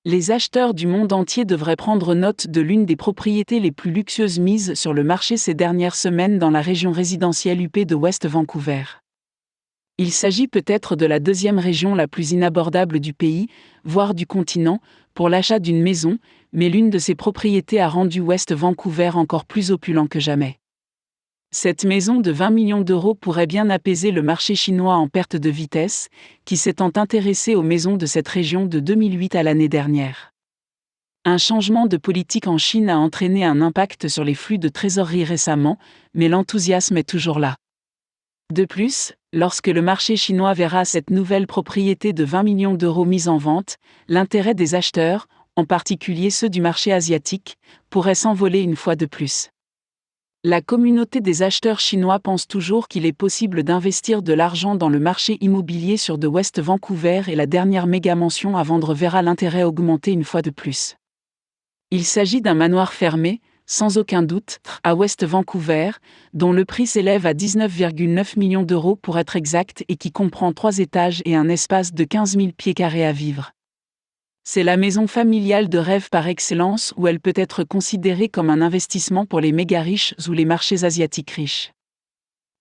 Les acheteurs du monde entier devraient prendre note de l'une des propriétés les plus luxueuses mises sur le marché ces dernières semaines dans la région résidentielle huppée de West Vancouver. Il s'agit peut-être de la deuxième région la plus inabordable du pays, voire du continent, pour l'achat d'une maison, mais l'une de ces propriétés a rendu West Vancouver encore plus opulent que jamais. Cette maison de 20 millions d'euros pourrait bien apaiser le marché chinois en perte de vitesse, qui s'étant intéressé aux maisons de cette région de 2008 à l'année dernière. Un changement de politique en Chine a entraîné un impact sur les flux de trésorerie récemment, mais l'enthousiasme est toujours là. De plus, lorsque le marché chinois verra cette nouvelle propriété de 20 millions d'euros mise en vente, l'intérêt des acheteurs, en particulier ceux du marché asiatique, pourrait s'envoler une fois de plus. La communauté des acheteurs chinois pense toujours qu'il est possible d'investir de l'argent dans le marché immobilier sur de West Vancouver et la dernière méga mention à vendre verra l'intérêt augmenter une fois de plus. Il s'agit d'un manoir fermé, sans aucun doute, à West Vancouver, dont le prix s'élève à 19,9 millions d'euros pour être exact et qui comprend 3 étages et un espace de 15 000 pieds carrés à vivre. C'est la maison familiale de rêve par excellence où elle peut être considérée comme un investissement pour les méga riches ou les marchés asiatiques riches.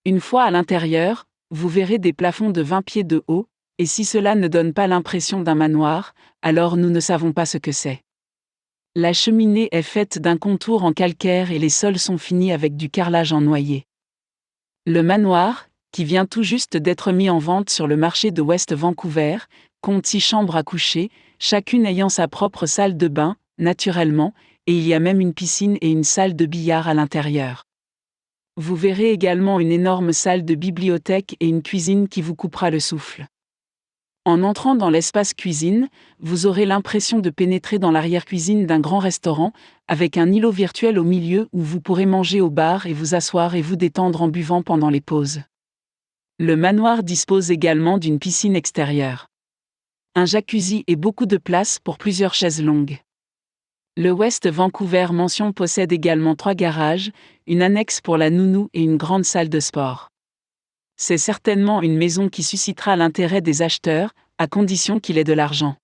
Une fois à l'intérieur, vous verrez des plafonds de 20 pieds de haut, et si cela ne donne pas l'impression d'un manoir, alors nous ne savons pas ce que c'est. La cheminée est faite d'un contour en calcaire et les sols sont finis avec du carrelage en noyer. Le manoir, qui vient tout juste d'être mis en vente sur le marché de West Vancouver, compte 6 chambres à coucher, chacune ayant sa propre salle de bain, naturellement, et il y a même une piscine et une salle de billard à l'intérieur. Vous verrez également une énorme salle de bibliothèque et une cuisine qui vous coupera le souffle. En entrant dans l'espace cuisine, vous aurez l'impression de pénétrer dans l'arrière-cuisine d'un grand restaurant, avec un îlot virtuel au milieu où vous pourrez manger au bar et vous asseoir et vous détendre en buvant pendant les pauses. Le manoir dispose également d'une piscine extérieure, un jacuzzi et beaucoup de place pour plusieurs chaises longues. Le West Vancouver Mansion possède également 3 garages, une annexe pour la nounou et une grande salle de sport. C'est certainement une maison qui suscitera l'intérêt des acheteurs, à condition qu'il ait de l'argent.